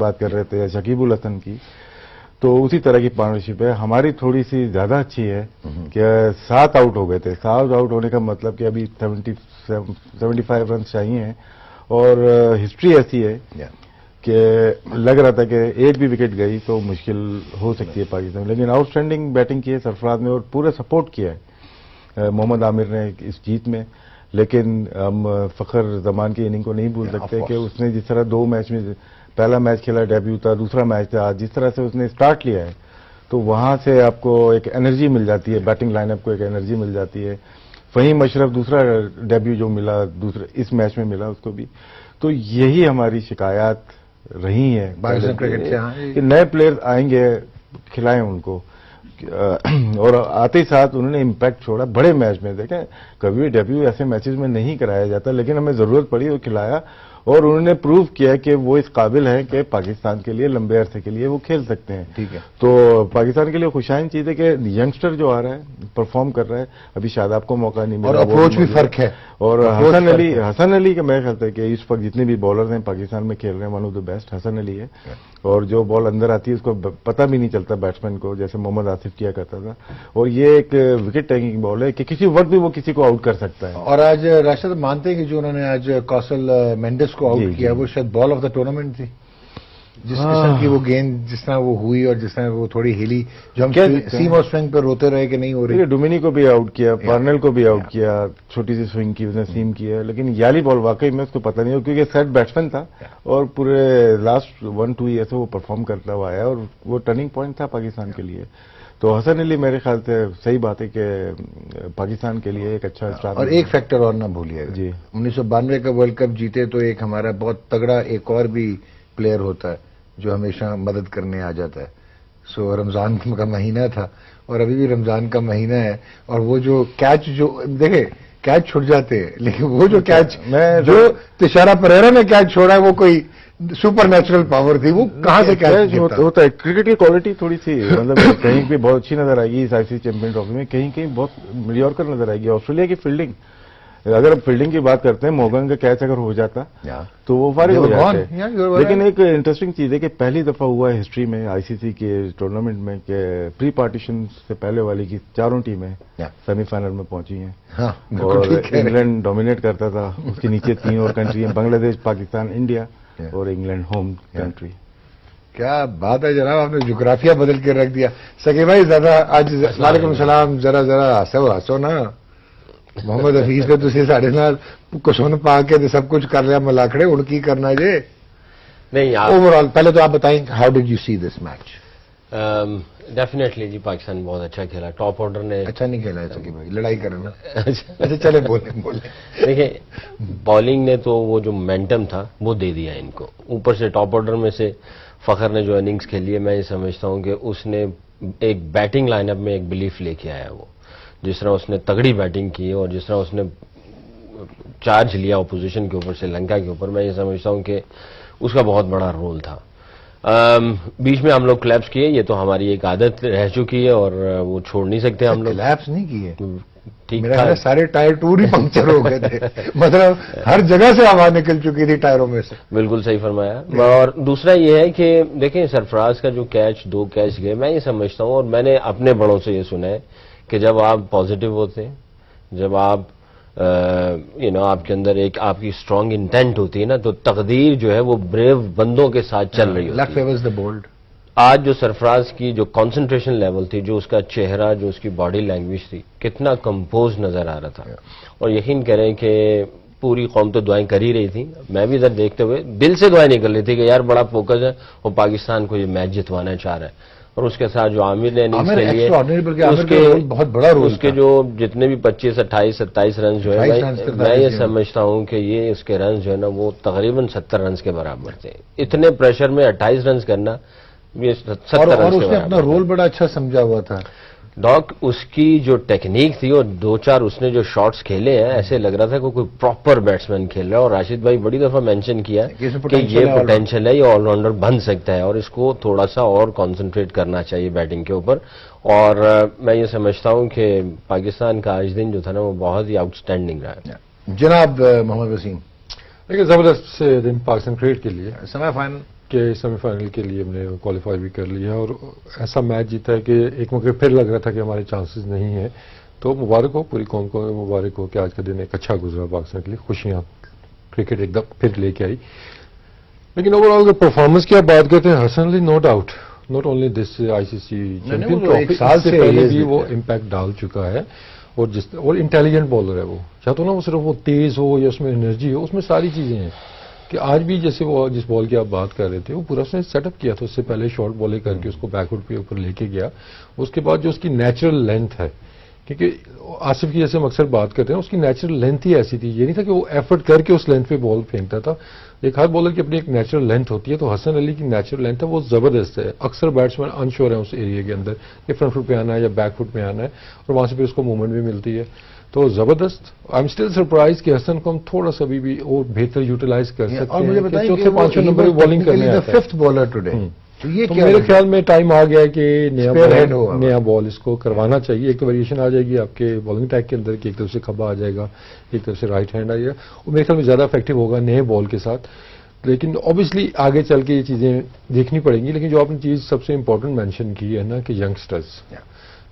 بات کر رہے تھے یا شکیب الحسن کی، تو اسی طرح کی پارٹنرشپ ہے. ہماری تھوڑی سی زیادہ اچھی ہے کہ 7 آؤٹ ہو گئے تھے. 7 آؤٹ ہونے کا مطلب کہ ابھی 75 رنز چاہیے ہیں، اور ہسٹری ایسی ہے کہ لگ رہا تھا کہ ایک بھی وکٹ گئی تو مشکل ہو سکتی ہے پاکستان، لیکن آؤٹ اسٹینڈنگ بیٹنگ کی ہے سرفراز نے، اور پورا سپورٹ کیا ہے محمد عامر نے اس جیت میں. لیکن ہم فخر زمان کی اننگ کو نہیں بھول سکتے کہ اس نے جس طرح 2 میچ میں، پہلا میچ کھیلا ڈیبیو تھا، دوسرا میچ تھا، جس طرح سے اس نے اسٹارٹ لیا ہے تو وہاں سے آپ کو ایک انرجی مل جاتی ہے، بیٹنگ لائن اپ کو ایک انرجی مل جاتی ہے. فہیم اشرف دوسرا ڈیبیو جو ملا اس میچ میں ملا اس کو بھی. تو یہی ہماری شکایات رہی ہیں کہ نئے پلیئر آئیں گے، کھلائیں ان کو، اور آتے ہی ساتھ انہوں نے امپیکٹ چھوڑا بڑے میچ میں. دیکھیں کبھی بھی ڈیبیو ایسے میچز میں نہیں کرایا جاتا، لیکن ہمیں ضرورت پڑی وہ کھلایا، اور انہوں نے پروو کیا کہ وہ اس قابل ہیں کہ پاکستان کے لیے لمبے عرصے کے لیے وہ کھیل سکتے ہیں. ٹھیک ہے، تو پاکستان کے لیے خوشائن چیز ہے کہ ینگسٹر جو آ رہا ہے پرفارم کر رہا ہے. ابھی شاداب کو موقع نہیں ملا، اور اپروچ بھی فرق ہے. اور حسن علی کا میں خیال ہے کہ اس وقت جتنے بھی بالرز ہیں پاکستان میں کھیل رہے ہیں one of the best Hasan Ali ہے. اور جو بال اندر آتی ہے اس کو پتہ بھی نہیں چلتا بیٹسمین کو، جیسے محمد آصف کیا کرتا تھا. اور یہ ایک وکٹ ٹیکنگ بال ہے کہ کسی وقت بھی وہ کسی کو آؤٹ کر سکتا ہے. اور آج راشد مانتے ہیں کہ جو انہوں نے آج کوسل مینڈس کو آؤٹ کیا وہ شاید بال آف دا ٹورنامنٹ تھی، جس قسم کی وہ گیند جس طرح وہ ہوئی اور جس طرح وہ تھوڑی ہلی، جو ہم سیم اور سوئنگ پہ روتے رہے کہ نہیں ہو رہی. ڈومینی کو بھی آؤٹ کیا، پارنل کو بھی آؤٹ کیا، چھوٹی سی سوئنگ کی اس نے سیم کیا، لیکن یالی بال واقعی میں اس کو پتہ نہیں ہو کیونکہ سیٹ بیٹسمین تھا اور پورے لاسٹ 1-2 ایئر سے وہ پرفارم کرتا ہوا آیا اور وہ ٹرننگ پوائنٹ تھا پاکستان کے لیے. تو حسن علی میرے خیال سے صحیح بات ہے کہ پاکستان کے لیے ایک اچھا اسٹارٹ. اور ایک فیکٹر اور نہ بھولیے گا، جی 1992 کا ورلڈ کپ جیتے تو ایک ہمارا بہت تگڑا ایک اور بھی پلیئر ہوتا ہے جو ہمیشہ مدد کرنے آ جاتا ہے. سو رمضان کا مہینہ تھا اور ابھی بھی رمضان کا مہینہ ہے، اور وہ جو کیچ جو دیکھیں کیچ چھوٹ جاتے ہیں، لیکن وہ جو کیچ جو تشارہ پریرا نے کیچ چھوڑا ہے وہ کوئی سپر نیچرل پاور تھی، وہ کہاں سے کیچ ہوتا ہے. کرکٹ کی کوالٹی تھوڑی سی مطلب کہیں بھی بہت اچھی نظر آئے گی اس ICC چیمپئن ٹرافی میں، کہیں کہیں بہت میڈیوکر نظر آئے گی. آسٹریلیا کی فیلڈنگ، اگر ہم فیلڈنگ کی بات کرتے ہیں موگن کا کیچ اگر ہو جاتا تو وہ فارغ ہو جاتے ہیں. لیکن ایک انٹرسٹنگ چیز ہے کہ پہلی دفعہ ہوا ہے ہسٹری میں ICC کے ٹورنامنٹ میں کہ پری پارٹیشن سے پہلے والی کی چاروں ٹیمیں سیمی فائنل میں پہنچی ہیں، اور انگلینڈ ڈومینیٹ کرتا تھا، اس کے نیچے 3 اور کنٹری ہیں، بنگلہ دیش، پاکستان، انڈیا اور انگلینڈ ہوم کنٹری. کیا بات ہے جناب، آپ نے جغرافیہ بدل کے رکھ دیا. سکے بھائی زیادہ آج وعلیکم السلام، ذرا ہسو نا. محمد حفیظ نے تھی ساڑھے نال کسون پا کے سب کچھ کر لیا، ملاکڑے ان کی کرنا جی نہیں. اوور آل پہلے تو آپ بتائیں how did you see this match? Definitely جی پاکستان بہت اچھا کھیلا. ٹاپ آرڈر نے اچھا نہیں کھیلا ہے سکے بھائی، لڑائی کرنا. اچھا چلے بولیں. دیکھیں بالنگ نے تو وہ جو مومنٹم تھا وہ دے دیا ان کو. اوپر سے ٹاپ آرڈر میں سے فخر نے جو اننگز کھیلی ہے، میں یہ سمجھتا ہوں کہ اس نے ایک بیٹنگ لائن اپ میں ایک بلیف لے کے آیا. وہ جس طرح اس نے تگڑی بیٹنگ کی اور جس طرح اس نے چارج لیا اپوزیشن کے اوپر، سری لنکا کے اوپر، میں یہ سمجھتا ہوں کہ اس کا بہت بڑا رول تھا. بیچ میں ہم لوگ کلیپس کیے، یہ تو ہماری ایک عادت رہ چکی ہے اور وہ چھوڑ نہیں سکتے ہم لوگ. کلیپس نہیں کیے، ٹھیک میرا خیال ہے سارے ٹائر ٹور ہی پنکچر ہو گئے تھے، مطلب ہر جگہ سے آواز نکل چکی تھی ٹائروں میں سے. بالکل صحیح فرمایا. اور دوسرا یہ ہے کہ دیکھیں سرفراز کا جو کیچ 2 کیچ گئے، میں یہ سمجھتا ہوں اور میں نے اپنے بڑوں سے یہ سنا ہے کہ جب آپ پازیٹیو ہوتے ہیں، جب آپ آپ کے اندر ایک آپ کی اسٹرانگ انٹینٹ ہوتی ہے نا، تو تقدیر جو ہے وہ بریو بندوں کے ساتھ چل رہی ہوتی ہے. لک فیورز دا بولڈ. آج جو سرفراز کی جو کنسنٹریشن لیول تھی، جو اس کا چہرہ، جو اس کی باڈی لینگویج تھی، کتنا کمپوز نظر آ رہا تھا. اور یقین کریں کہ پوری قوم تو دعائیں کر ہی رہی تھی، میں بھی ادھر دیکھتے ہوئے دل سے دعائیں نکل رہی تھی کہ یار بڑا فوکس ہے، وہ پاکستان کو یہ میچ جتوانا چاہ رہا ہے. اور اس کے ساتھ جو عامر نے اننگز کے لیے بہت بڑا رول، اس کے جو جتنے بھی 25 28 27 رنز جو ہے، میں یہ سمجھتا ہوں کہ یہ اس کے رنز جو ہے نا وہ تقریباً 70 رنز کے برابر تھے. اتنے پریشر میں 28 رنز کرنا یہ 70 رنز کے برابر. اور اس نے اپنا رول بڑا اچھا سمجھا ہوا تھا. ڈاک اس کی جو ٹیکنیک تھی اور 2-4 اس نے جو شاٹس کھیلے ہیں، ایسے لگ رہا تھا کہ کوئی پراپر بیٹسمین کھیل رہا ہے. اور راشد بھائی بڑی دفعہ مینشن کیا کہ یہ پوٹینشیل ہے، یہ آل راؤنڈر بن سکتا ہے اور اس کو تھوڑا سا اور کانسنٹریٹ کرنا چاہیے بیٹنگ کے اوپر. اور میں یہ سمجھتا ہوں کہ پاکستان کا آج دن جو تھا نا وہ بہت ہی آؤٹ اسٹینڈنگ رہا ہے. جناب محمد وسیم، لیکن زبردست دن پاکستان کرکٹ کے لیے. سیمی فائنل کہ سیمی فائنل کے لیے ہم نے کوالیفائی بھی کر لیا اور ایسا میچ جیتا ہے کہ ایک موقع پھر لگ رہا تھا کہ ہمارے چانسز نہیں ہیں. تو مبارک ہو پوری قوم کو، مبارک ہو کہ آج کا دن ایک اچھا گزرا پاکستان کے لیے، خوشیاں کرکٹ ایک دم پھر لے کے آئی. لیکن اوور آل اگر پرفارمنس کی آپ بات کرتے ہیں، Hasan Ali no doubt not only this I C C champion trophy, سال سے پہلے بھی وہ امپیکٹ ڈال چکا ہے اور انٹیلیجنٹ بالر ہے وہ. چاہتا ہوں نا وہ صرف وہ تیز ہو یا اس میں انرجی ہو، اس میں ساری چیزیں ہیں کہ آج بھی جیسے وہ جس بال کی آپ بات کر رہے تھے وہ پورا اس نے سیٹ اپ کیا تھا. اس سے پہلے شارٹ بالیں کر کے اس کو بیک وڈ پہ اوپر لے کے گیا. اس کے بعد جو اس کی نیچرل لینتھ ہے، کیونکہ آصف کی جیسے ہم اکثر بات کرتے ہیں، اس کی نیچرل لینتھ ہی ایسی تھی. یہ نہیں تھا کہ وہ ایفرٹ کر کے اس لینتھ پہ بال پھینکتا تھا. ایک ہر بالر کی اپنی ایک نیچرل لینتھ ہوتی ہے، تو حسن علی کی نیچرل لینتھ ہے وہ زبردست ہے. اکثر بیٹسمین انشور ہیں اس ایریا کے اندر کہ فرنٹ فٹ پہ آنا ہے یا بیک فٹ پہ آنا ہے، اور وہاں سے پھر اس کو موومنٹ بھی ملتی ہے. تو زبردست. آئی ایم اسٹل سرپرائز کہ حسن کو ہم تھوڑا سا بھی اور بہتر یوٹیلائز کر سکتے ہیں. اور مجھے بتائیں چوتھے پانچویں نمبر پہ بالنگ کرنے آتا ہے. ففتھ بالر ٹوڈے، تو یہ تو کیا میرے خیال میں ٹائم آ گیا ہے کہ نیا ہوا بال اس کو کروانا چاہیے. ایک تو ویریشن آ جائے گی آپ کے بالنگ اٹیک کے اندر کہ ایک طرف سے کھبا آ جائے گا، ایک طرف سے رائٹ ہینڈ آ جائے گا، اور میرے خیال میں زیادہ افیکٹو ہوگا نئے بال کے ساتھ. لیکن اوبیسلی آگے چل کے یہ چیزیں دیکھنی پڑیں گی. لیکن جو آپ نے چیز سب سے امپورٹنٹ مینشن کی ہے نا کہ ینگسٹرز،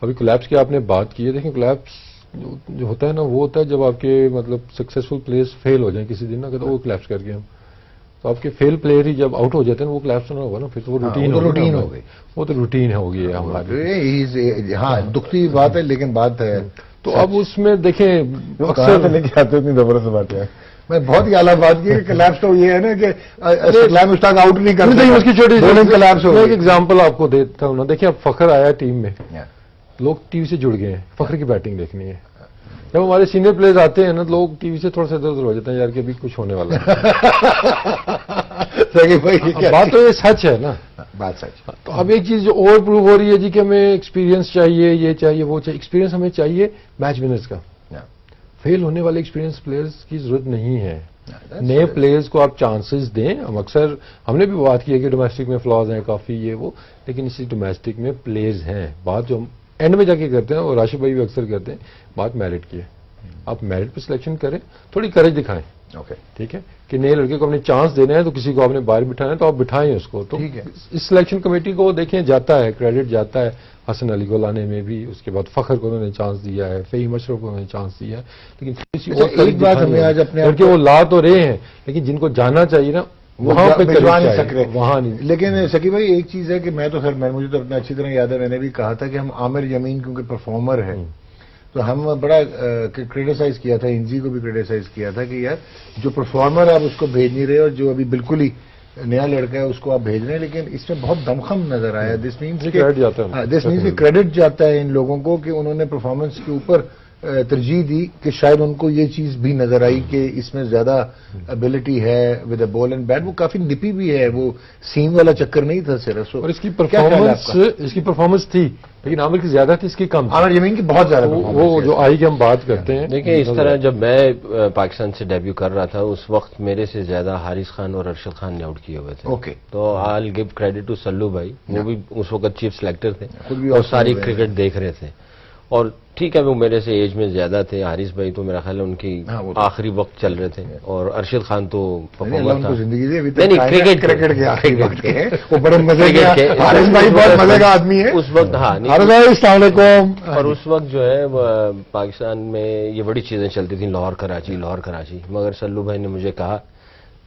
ابھی کولیپس کی آپ نے بات کی ہے. دیکھیں کولیپس جو ہوتا ہے نا وہ ہوتا ہے جب آپ کے مطلب سکسیسفل پلیئرز فیل ہو جائیں کسی دن نا، کہ وہ کولیپس کر کے ہم تو آپ کے فیل پلیئر ہی جب آؤٹ ہو جاتے ہیں وہ کولیپس نہ ہوگا نا، پھر تو وہ روٹین ہو گئی. وہ تو روٹین ہو گئی ہے ہماری. ہاں دکھتی بات ہے لیکن بات ہے. تو اب اس میں دیکھیں اکثر لے کے آتے اتنی زبردست بات ہے. میں بہت ہی اعلیٰ بات کی کہ کلیپس تو یہ ہے نا کہ اسلام مشتاق آؤٹ نہیں کرتا، اس کی چھوٹی کلیپس ہو. ایک ایگزامپل آپ کو دیتا ہوں نا. دیکھیں اب فخر آیا ٹیم میں، لوگ ٹی وی سے جڑ گئے ہیں، فخر کی بیٹنگ دیکھنی ہے. جب ہمارے سینئر پلیئرز آتے ہیں نا لوگ ٹی وی سے تھوڑا سا ادھر ادھر ہو جاتے ہیں یار کہ ابھی کچھ ہونے والا ہے. بات تو یہ سچ ہے نا، بات سچ. تو اب ایک چیز جو اور پروو ہو رہی ہے جی کہ ہمیں ایکسپیرینس چاہیے، یہ چاہیے وہ چاہیے. ایکسپیرینس ہمیں چاہیے میچ ونرز کا. فیل ہونے والے ایکسپیرینس پلیئرز کی ضرورت نہیں ہے. نئے پلیئرز کو آپ چانسز دیں. ہم نے بھی بات کی ہے کہ ڈومیسٹک میں فلاز ہیں کافی یہ وہ، لیکن اسی ڈومیسٹک میں پلیئرز ہیں. بات جو ہم اینڈ میں جا کے کرتے ہیں اور راشد بھائی بھی اکثر کرتے ہیں، بات میرٹ کی ہے. آپ میرٹ پہ سلیکشن کریں، تھوڑی کریج دکھائیں. ٹھیک ہے کہ نئے لڑکے کو اپنے چانس دینا ہے تو کسی کو آپ نے باہر بٹھانا ہے تو آپ بٹھائیں اس کو. تو اس سلیکشن کمیٹی کو دیکھیں جاتا ہے کریڈٹ جاتا ہے حسن علی کو لانے میں بھی. اس کے بعد فخر کو انہوں نے چانس دیا ہے، فہیم اشرف کو انہوں نے چانس دیا ہے. لیکن کسی اور ایک بات ہمیں آج اپنے لڑکے وہ لا تو رہے ہیں لیکن جن کو جانا چاہیے نا وہاں پہ نہیں سک رہے وہاں نہیں. لیکن سکی بھائی ایک چیز ہے کہ میں تو خیر مجھے تو اپنا اچھی طرح یاد ہے، میں نے بھی کہا تھا کہ ہم عامر یمین کیونکہ پرفارمر ہے تو ہم بڑا کریٹیسائز کیا تھا، انجی کو بھی کریٹیسائز کیا تھا کہ یار جو پرفارمر ہے آپ اس کو بھیج نہیں رہے اور جو ابھی بالکل ہی نیا لڑکا ہے اس کو آپ بھیج رہے ہیں. لیکن اس میں بہت دمخم نظر آیا. دس مینس کہ کریڈٹ جاتا ہے ان لوگوں کو کہ انہوں نے پرفارمنس کے اوپر ترجیح دی کہ شاید ان کو یہ چیز بھی نظر آئی کہ اس میں زیادہ ابیلٹی ہے with a ball and bat. وہ کافی نپی بھی ہے، وہ سیم والا چکر نہیں تھا صرف. اور اس کی پرفارمنس تھی لیکن عامر کی زیادہ تھی، اس کی کم. عامر یمین کی بہت زیادہ وہ جو آئی کی ہم بات کرتے ہیں. دیکھیں اس طرح جب میں پاکستان سے ڈیبیو کر رہا تھا اس وقت میرے سے زیادہ حارث خان اور ارشد خان نے آؤٹ کیے ہوئے تھے. تو آئی گیو کریڈٹ ٹو سلو بھائی، وہ بھی اس وقت چیف سلیکٹر تھے اور ساری کرکٹ دیکھ رہے تھے. اور ٹھیک ہے وہ میرے سے ایج میں زیادہ تھے. حارث بھائی تو میرا خیال ہے ان کی آخری وقت چل رہے تھے اور ارشد خان تو پرفارمر تھا. اس وقت. ہاں السلام علیکم. اور اس وقت جو ہے پاکستان میں یہ بڑی چیزیں چلتی تھیں، لاہور کراچی. مگر سلو بھائی نے مجھے کہا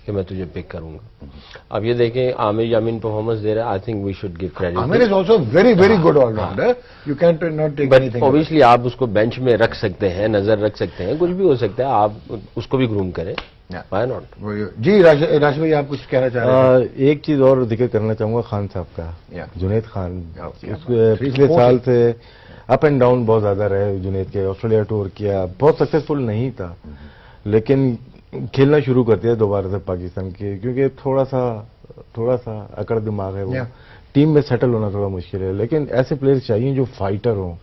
کہ میں تجھے پک کروں گا. اب یہ دیکھیں عامر یامین پرفارمنس دے رہا ہے. I think we should give credit. Amir is also very very good all rounder. You can't not take anything. Obviously آپ اس کو بینچ میں رکھ سکتے ہیں، نظر رکھ سکتے ہیں، کچھ بھی ہو سکتا ہے. آپ اس کو بھی گروم کریں. Y not. جی راشد بھائی آپ کچھ کہنا چاہ رہے ہیں؟ ایک چیز اور ذکر کرنا چاہوں گا خان صاحب کا. جنید خان پچھلے سال سے اپ اینڈ ڈاؤن بہت زیادہ رہے جنید کے. آسٹریلیا ٹور کیا، بہت سکسیسفل نہیں تھا لیکن کھیلنا شروع کر دیا دوبارہ سے پاکستان کے، کیونکہ تھوڑا سا اکڑ دماغ ہے. وہ ٹیم میں سیٹل ہونا تھوڑا مشکل ہے. لیکن ایسے پلیئر چاہیے جو فائٹر ہوں.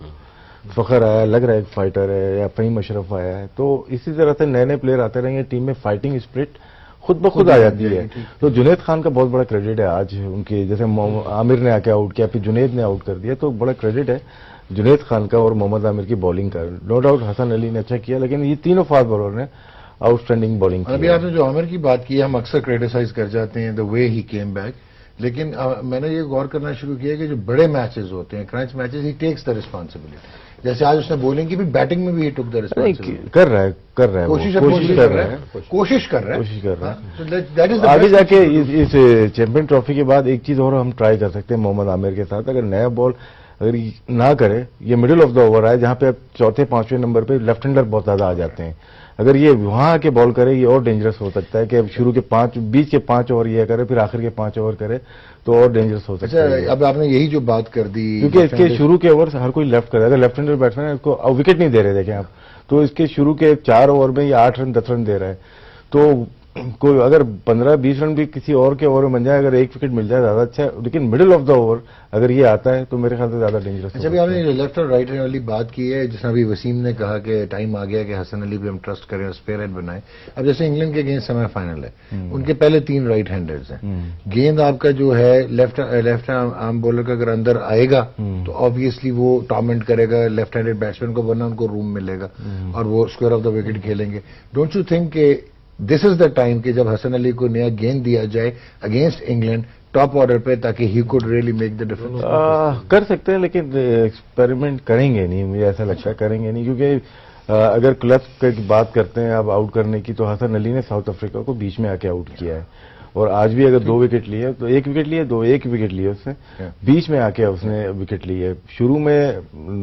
فخر آیا لگ رہا ہے ایک فائٹر ہے، یا فہیم اشرف آیا ہے. تو اسی طرح سے نئے پلیئر آتے رہیں گے، ٹیم میں فائٹنگ اسپرٹ خود بخود آ جاتی ہے. تو جنید خان کا بہت بڑا کریڈٹ ہے آج ان کی. جیسے عامر نے آ کے آؤٹ کیا پھر جنید نے آؤٹ کر دیا، تو بڑا کریڈٹ ہے جنید خان کا اور محمد عامر کی بالنگ کا. نو ڈاؤٹ حسن علی نے اچھا کیا لیکن یہ تینوں فاسٹ بالر نے آؤٹ اسٹینڈنگ بالنگ کی. ابھی آپ نے جو عامر کی بات کی ہے، ہم اکثر کریٹیسائز کر جاتے ہیں دا وے ہی کیم بیک. لیکن میں نے یہ غور کرنا شروع کیا کہ جو بڑے میچز ہوتے ہیں، crunch matches, he takes the responsibility. جیسے آج اس نے بولنگ کی بھی، بیٹنگ میں بھی ہی ٹک دا ریسپانسبلٹی. کر رہا ہے کوشش کر رہا ہے. آگے جا کے اس چیمپئن ٹرافی کے بعد ایک چیز اور ہم ٹرائی کر سکتے ہیں محمد عامر کے ساتھ. اگر نیا بال اگر نہ کرے، یہ مڈل آف دا اوور آئے جہاں پہ اب چوتھے پانچویں نمبر پہ لیفٹ ہینڈر بہت زیادہ آ جاتے ہیں، اگر یہ وہاں آ کے بال کرے یہ اور ڈینجرس ہو سکتا ہے کہ اب شروع کے بیچ کے 5 اوور یہ کرے، پھر آخر کے 5 اوور کرے تو اور ڈینجرس ہو سکتا ہے. اب آپ نے یہی جو بات کر دی، کیونکہ اس کے شروع کے اوور ہر کوئی لیفٹ کرے. اگر لیفٹ ہینڈر بیٹسمین ہے اس کو وکٹ نہیں دے رہے دیکھیں آپ، تو اس کے شروع کے 4 اوور میں یہ 8 رن 10 رن دے رہا ہے. تو کوئی اگر 15-20 رن بھی کسی اور کے اوور میں بن جائے، اگر ایک وکٹ مل جائے زیادہ اچھا ہے، لیکن مڈل آف دا اوور اگر یہ آتا ہے تو میرے خیال سے زیادہ ڈینجرس ہے. اچھا ابھی آپ نے لیفٹ اور رائٹ ہینڈ والی بات کی ہے، جس میں ابھی وسیم نے کہا کہ ٹائم آ گیا کہ حسن علی پہ ہم ٹرسٹ کریں اور اسپیئر ہیڈ بنائیں. اب جیسے انگلینڈ کے اگینسٹ سیمی فائنل ہے، ان کے پہلے 3 رائٹ ہینڈرز ہیں. گیند آپ کا جو ہے لیفٹ آرم بولر کا اگر اندر آئے گا تو آبویسلی وہ ٹارمنٹ کرے گا لیفٹ ہینڈڈ بیٹسمین کو، ورنہ ان کو روم ملے گا اور وہ اسکوائر آف دا وکٹ کھیلیں گے. ڈونٹ یو تھنک کہ دس از دا ٹائم کہ جب حسن علی کو نیا گیند دیا جائے اگینسٹ انگلینڈ ٹاپ آرڈر پہ، تاکہ he could really make the difference? کر سکتے ہیں لیکن ایکسپیریمنٹ کریں گے نہیں، مجھے ایسا لگتا ہے کریں گے نہیں. کیونکہ اگر کلچ کی بات کرتے ہیں اب آؤٹ کرنے کی، تو حسن علی نے ساؤتھ افریقہ کو بیچ میں آ کے آؤٹ کیا ہے، اور آج بھی اگر 2 وکٹ لیے تو 1 وکٹ لیے، 1 وکٹ لیے اس نے، بیچ میں آ کے اس نے وکٹ لی ہے. شروع میں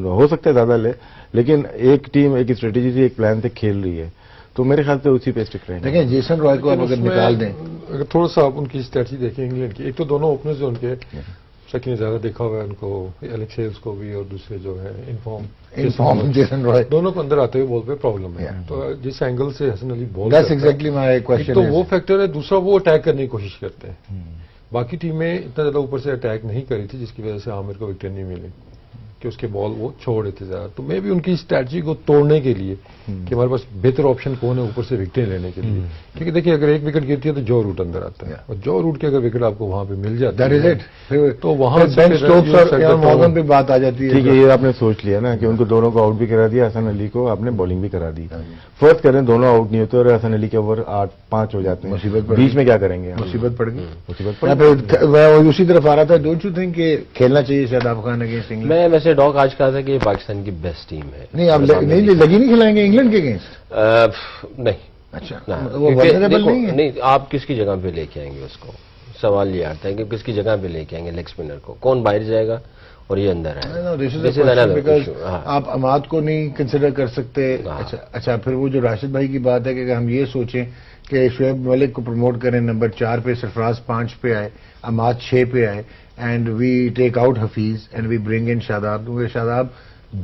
ہو سکتا ہے زیادہ لے، لیکن ایک ٹیم ایک اسٹریٹجی سے ایک پلان سے کھیل رہی ہے، تو میرے خیال سے اسی پہ اسٹک رہیں گے. دیکھیں جیسن رائے کو آپ اگر نکال دیں، اگر تھوڑا سا آپ ان کی اسٹریٹجی دیکھیں انگلینڈ کی، ایک تو دونوں اوپنرز جو ان کے شکی نے زیادہ دیکھا ہوا ہے ان کو، ایلیکس ہیلز کو بھی، اور دوسرے جو ہے انفارم جیسن رائے، دونوں کو اندر آتے ہوئے بال پہ پرابلم ہے. تو جس اینگل سے حسن علی بال، دیٹس ایگزیکٹلی مائی کوسچن. تو وہ فیکٹر ہے. دوسرا وہ اٹیک کرنے کی کوشش کرتے ہیں. باقی ٹیمیں اتنا زیادہ اوپر سے اٹیک نہیں کری تھی، جس کی وجہ سے عامر کو وکٹ نہیں ملی کہ اس کے بال وہ چھوڑ دیتے زیادہ. تو میں بھی ان کی اسٹریٹجی کو توڑنے کے لیے کہ ہمارے پاس بہتر آپشن کون ہے اوپر سے وکٹیں لینے کے لیے، کیونکہ دیکھیے اگر ایک وکٹ گرتی ہے تو جو روٹ اندر آتا ہے، اور جو روٹ کے اگر وکٹ آپ کو وہاں پہ مل جاتا ہے تو وہاں مارگن پہ بات آ جاتی ہے. ٹھیک ہے، یہ آپ نے سوچ لیا نا کہ ان کو دونوں کو آؤٹ بھی کرا دیا، حسن علی کو آپ نے بالنگ بھی کرا دی. فرض کریں دونوں آؤٹ نہیں ہوتے اور حسن علی کے اوور 8-5 ہو جاتے ہیں، بیچ میں کیا کریں گے؟ مصیبت پڑ گئی. میں اسی طرف آ رہا تھا. ڈونٹ یو تھنک کہ کھیلنا چاہیے شاداب خان اگینسٹ انگلینڈ؟ میں ویسے ڈاک آج کہا تھا کہ یہ پاکستان کی بیسٹ ٹیم ہے. نہیں آپ لگی نہیں کھلائیں گے انگلینڈ کے اگینسٹ؟ نہیں. اچھا نہیں، آپ کس کی جگہ پہ لے کے آئیں گے اس کو؟ سوال یہ آتا ہے کہ کس کی جگہ پہ لے کے آئیں گے لیگ اسپنر کو؟ کون باہر جائے گا اور یہ اندر ہے؟ آپ اماد کو نہیں کنسیڈر کر سکتے. اچھا پھر وہ جو راشد بھائی کی بات ہے کہ اگر ہم یہ سوچیں کہ شعیب ملک کو پروموٹ کریں، نمبر 4 پہ سرفراز 5 پہ آئے، اماد 6 پہ آئے، and we take out Hafeez and we bring in Shadab, کیونکہ شاداب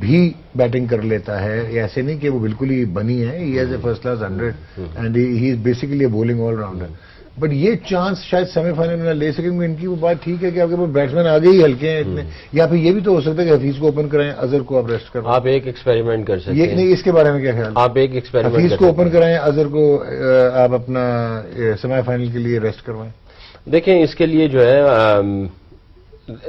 بھی بیٹنگ کر لیتا ہے. ایسے نہیں کہ وہ بالکل ہی بنی ہے، he has a first class 100 and he is basically a bowling all rounder. But یہ چانس شاید سیمی فائنل میں لے سکیں گے. ان کی وہ بات ٹھیک ہے کہ آپ کے پاس بیٹسمین آگے ہی ہلکے ہیں اتنے، یا پھر یہ بھی تو ہو سکتا ہے کہ حفیظ کو اوپن کرائیں، اظہر کو آپ ریسٹ کریں. آپ ایک ایکسپیریمنٹ کر سکتے ہیں. نہیں، اس کے بارے میں کیا خیال؟ آپ ایک ایکسپیریمنٹ حفیظ کو اوپن کرائیں، اظہر کو آپ اپنا سیمی فائنل کے لیے ریسٹ کروائیں. دیکھیں اس کے لیے جو ہے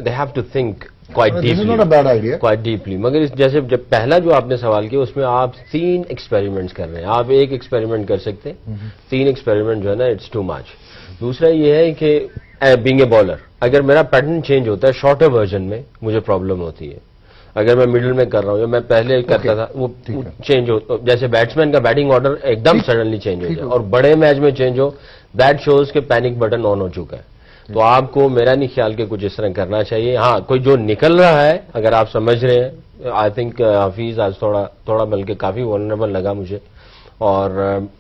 they have to think quite deeply. مگر جیسے جب پہلا جو آپ نے سوال کیا اس میں آپ 3 ایکسپیریمنٹس کر رہے ہیں. آپ ایک ایکسپیریمنٹ کر سکتے ہیں، 3 ایکسپیریمنٹ جو ہے نا اٹس ٹو مچ. دوسرا یہ ہے کہ بینگ اے بالر اگر میرا پیٹرن چینج ہوتا ہے شارٹر ورژن میں مجھے پرابلم ہوتی ہے. اگر میں مڈل میں کر رہا ہوں یا میں پہلے کرتا تھا وہ چینج ہو، جیسے بیٹسمین کا بیٹنگ آرڈر ایک دم سڈنلی چینج ہو جائے اور بڑے میچ میں چینج ہو، دیٹ شوز کہ پینک بٹن آن ہو چکا ہے. تو آپ کو میرا نہیں خیال کہ کچھ اس طرح کرنا چاہیے. ہاں کوئی جو نکل رہا ہے اگر آپ سمجھ رہے ہیں، آئی تھنک حفیظ آج تھوڑا بلکہ کافی ولنریبل لگا مجھے. اور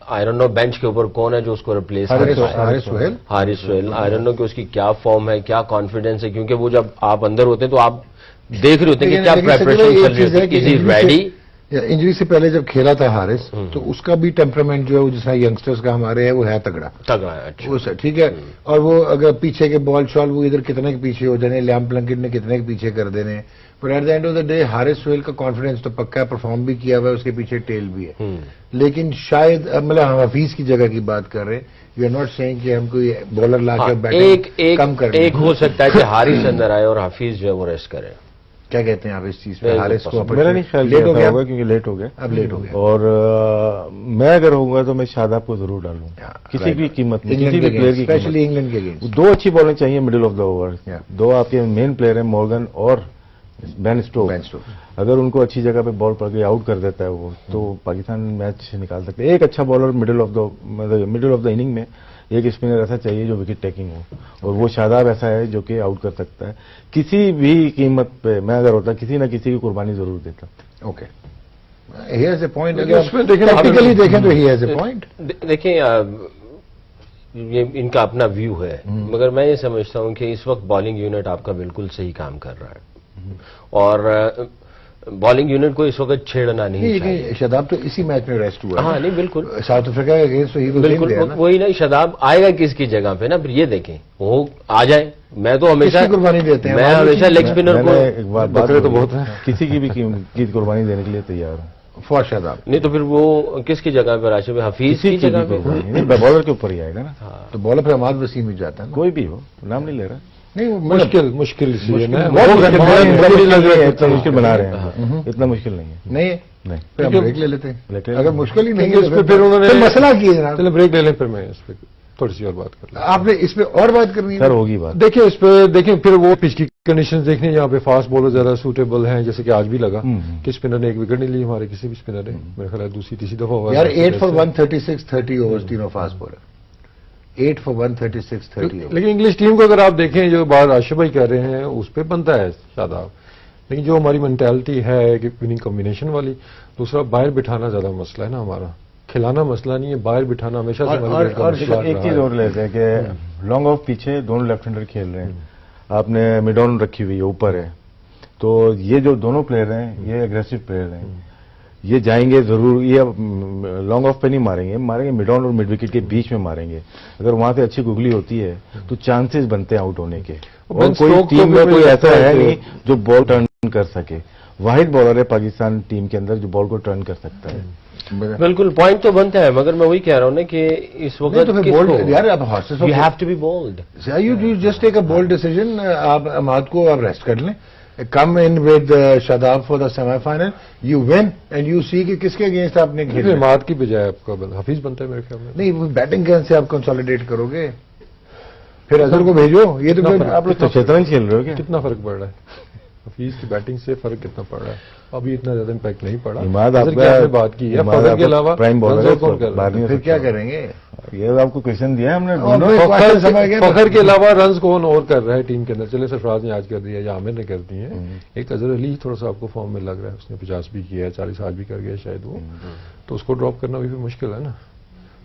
آئی ڈونٹ نو بینچ کے اوپر کون ہے جو اس کو ریپلیس کرے. Haris Sohail. I don't know کہ اس کی کیا فارم ہے، کیا کانفیڈینس ہے، کیونکہ وہ جب آپ اندر ہوتے ہیں تو آپ دیکھ رہے ہوتے ہیں کہ کیا پریپریشن چل رہی ہے، از ہی ریڈی. انجری سے پہلے جب کھیلا تھا حارث تو اس کا بھی ٹیمپرامنٹ جو ہے وہ جس طرح ینگسٹرز کا ہمارے ہے وہ ہے تگڑا ہے. ٹھیک ہے. اور وہ اگر پیچھے کے بال شال وہ ادھر کتنے کے پیچھے ہو جانے، لیام پلنکٹ نے کتنے کے پیچھے کر دینے. پر at the end of the day Haris Sohail کا کانفیڈینس تو پکا ہے، پرفارم بھی کیا ہوا ہے، اس کے پیچھے ٹیل بھی ہے. لیکن شاید مطلب ہم حفیظ کی جگہ کی بات کر رہے ہیں. وی آر ناٹ سیئنگ کہ ہم کوئی بالر لا کے بیٹنگ کم کر. ایک ہو سکتا ہے کہ حارث اندر آئے اور حفیظ جو ہے وہ ریسٹ کرے. کیا کہتے ہیں آپ اس چیز پہ؟ حارث کو میرا نہیں خیال لیٹ ہو گیا ہوگا کیونکہ لیٹ ہو گیا اب لیٹ ہو گیا. اور میں اگر ہوگا تو میں شاداب کو ضرور ڈالوں گا کسی بھی قیمت میں, کسی بھی پلیئر کی اسپیشلی انگلینڈ کے اگینسٹ. دو اچھی بالیں چاہیے مڈل آف دا اوور. دو آپ کے مین پلیئر ہیں مورگن اور بین اسٹوکس. اگر ان کو اچھی جگہ پہ بال پڑ کے آؤٹ کر دیتا ہے وہ تو پاکستان میچ نکال سکتے. ایک اچھا bowler middle of the inning میں ایک اسپنر ایسا چاہیے جو وکٹ ٹیکنگ ہو, اور وہ شاداب ایسا ہے جو کہ آؤٹ کر سکتا ہے کسی بھی قیمت پہ. میں اگر ہوتا کسی نہ کسی کی قربانی ضرور دیتا. Okay, he has a point. Technically دیکھیں تو ہی ہیز اے پوائنٹ. دیکھیں یہ ان کا اپنا ویو ہے, مگر میں یہ سمجھتا ہوں کہ اس وقت بالنگ یونٹ آپ کا بالکل صحیح کام کر رہا ہے, اور بالنگ یونٹ کو اس وقت چھیڑنا نہیں چاہیے. شاداب تو اسی میچ میں ریسٹ ہوا. ہاں نہیں بالکل, ساؤتھ افریقہ کے اگینسٹ بالکل وہی نہیں. شاداب آئے گا کس کی جگہ پہ نا, پھر یہ دیکھیں وہ آ جائے. میں تو ہمیشہ قربانی دیتے ہیں, میں ہمیشہ لیگ اسپنر کو ایک بات تو بہت ہے, کسی کی بھی کی قربانی دینے کے لیے تیار ہوں فار شاداب. نہیں تو پھر وہ کس کی جگہ پہ راشد حفیظ کی جگہ پہ بالر کے اوپر ہی آئے گا نا. تو بالر پہ عماد وسیم ہی جاتا ہے نا. کوئی بھی ہو, نام نہیں لے رہا. نہیں مشکل مشکل بنا رہے ہیں, اتنا مشکل نہیں ہے. نہیں پھر ہم بریک لے لیتے ہیں. اگر مشکل ہی نہیں ہے پھر انہوں نے مسئلہ کیا جناب. چلے بریک لے لیں, پھر میں اس پہ تھوڑی سی اور بات کر لیں. آپ نے اس پہ اور بات کرنی ہے سر؟ ہوگی بات. دیکھیں اس پہ دیکھیں پھر وہ پچ کی کنڈیشن دیکھیں جہاں پہ فاسٹ بالر زیادہ سوٹیبل ہیں, جیسے کہ آج بھی لگا کہ اسپنر نے ایک وکٹ نہیں لی ہمارے کسی بھی اسپنر نے. میرے خیال ہے دوسری تیسری دفعہ ہوا یار. 8 for 136 30 اوورز تینوں فاسٹ بالر. 8 for 136 30 over. لیکن انگلش ٹیم کو اگر آپ دیکھیں جو بات راشد بھائی کہہ رہے ہیں اس پہ بنتا ہے شاداب, لیکن جو ہماری مینٹیلٹی ہے کہ وننگ کمبینیشن والی, دوسرا باہر بٹھانا زیادہ مسئلہ ہے نا ہمارا. کھلانا مسئلہ نہیں ہے, باہر بٹھانا ہمیشہ سے. ایک چیز اور لیتے ہیں کہ لانگ آف پیچھے دونوں لیفٹ ہینڈر کھیل رہے ہیں, آپ نے مڈ آن رکھی ہوئی ہے اوپر ہے, تو یہ جو دونوں پلیئر ہیں یہ اگریسو پلیئر ہیں. یہ جائیں گے ضرور, یہ لانگ آف پہ نہیں ماریں گے, ماریں گے مڈ آن اور مڈ وکٹ کے بیچ میں ماریں گے. اگر وہاں سے اچھی گگلی ہوتی ہے تو چانسز بنتے ہیں آؤٹ ہونے کے. اور کوئی ٹیم میں کوئی ایسا ہے نہیں جو بال ٹرن کر سکے. واحد بالر ہے پاکستان ٹیم کے اندر جو بال کو ٹرن کر سکتا ہے. بالکل پوائنٹ تو بنتا ہے, مگر میں وہی کہہ رہا ہوں نا کہ اس وقت یار آپ horses you have to be bold. You just take a bold decision. آپ عماد کو آپ ریسٹ کر لیں, come in with Shadab for the semi final, you won and you see کہ کس کے اگینسٹ آپ نے کھیلا. عماد کی بجائے آپ کا حفیظ بنتا ہے میرے خیال میں. نہیں, بیٹنگ سے آپ کنسالیڈیٹ کرو گے, پھر اظہر کو بھیجو. یہ تو آپ لوگ تو شطرنج کھیل رہے ہو کیا؟ کتنا فرق پڑ رہا ہے حفیظ کی بیٹنگ سے, فرق کتنا پڑ رہا ہے؟ ابھی اتنا زیادہ امپیکٹ نہیں پڑا. عماد آپ نے بات کی ہے, فخر کے علاوہ پرائم بالر کون کر رہا ہے؟ پھر کیا کریں گے؟ یہ آپ کو کوشچن دیا ہم نے. فخر کے علاوہ رنز کون اور کر رہا ہے ٹیم کے اندر؟ چلے سرفراز نے آج کر دیا یا عامر نے کر دی ہے. ایک اظہر علی تھوڑا سا آپ کو فارم میں لگ رہا ہے, اس نے 50 بھی کیا ہے, 40 آج بھی کر گیا شاید وہ, تو اس کو ڈراپ کرنا بھی مشکل ہے نا.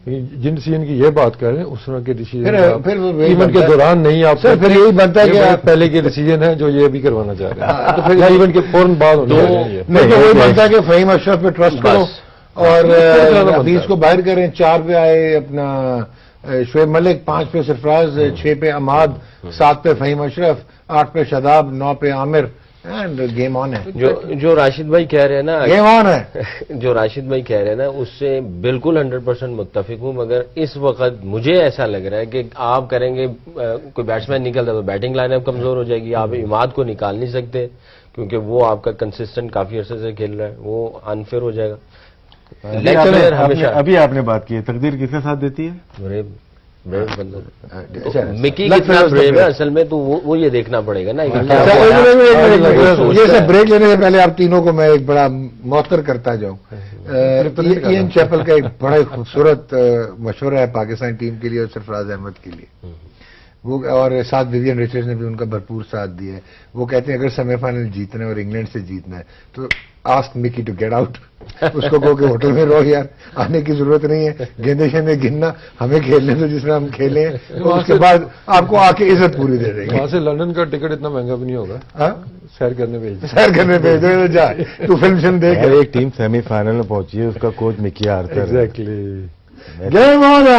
جن ڈیسیژن کی یہ بات کر رہے ہیں اس طرح کے ڈیسیژن ایونٹ کے دوران نہیں. آپ سر پھر یہی بنتا ہے کہ آپ پہلے کے ڈیسیژن ہیں جو یہ بھی کروانا چاہ رہے ہیں, تو پھر ایونٹ کے فوراً بعد ہونے چاہیے. نہیں تو وہی بنتا ہے کہ فہیم اشرف پہ ٹرسٹ کرو اور حفیظ کو باہر کریں. 4 پہ آئے اپنا شعیب ملک, 5 پہ سرفراز, 6 پہ عماد, 7 پہ فہیم اشرف, 8 پہ شاداب, 9 پہ عامر, اینڈ گیم آن ہے. جو راشد بھائی کہہ رہے ہیں نا, گیم آن ہے. جو راشد بھائی کہہ رہے ہیں نا اس سے بالکل 100% متفق ہوں, مگر اس وقت مجھے ایسا لگ رہا ہے کہ آپ کریں گے, کوئی بیٹسمین نکلتا تو بیٹنگ لائن اپ کمزور ہو جائے گی. آپ عماد کو نکال نہیں سکتے کیونکہ وہ آپ کا کنسسٹنٹ کافی عرصے سے کھیل رہا ہے, وہ انفیئر ہو جائے گا. ابھی آپ نے بات کی ہے, تقدیر کس کا ساتھ دیتی ہے؟ مکی کتنا بریو ہے اصل میں, تو وہ یہ دیکھنا پڑے گا نا. یہ سب بریک لینے سے پہلے آپ تینوں کو میں ایک بڑا معطر کرتا جاؤں. این چیپل کا ایک بڑا خوبصورت مشورہ ہے پاکستان ٹیم کے لیے اور سرفراز احمد کے لیے, وہ اور ساتھ ویوین ریچرڈ نے بھی ان کا بھرپور ساتھ دیا ہے. وہ کہتے ہیں اگر سیمی فائنل جیتنا ہے اور انگلینڈ سے جیتنا ہے تو آسک مکی ٹو گیٹ آؤٹ. اس کو کہو کہ ہوٹل میں رہو یار, آنے کی ضرورت نہیں ہے, گیندے شیندے گننا, ہمیں کھیلنے تو جس میں ہم کھیلیں, اس کے بعد آپ کو آ کے عزت پوری دے دیں گے. وہاں سے لندن کا ٹکٹ اتنا مہنگا بھی نہیں ہوگا, سیر کرنے بھیج دو, جا تو فلم دیکھ. ایک ٹیم سیمی فائنل میں پہنچی ہے, اس کا کوچ مکی آرتر. ایگزیکٹلی گیم آن ہے.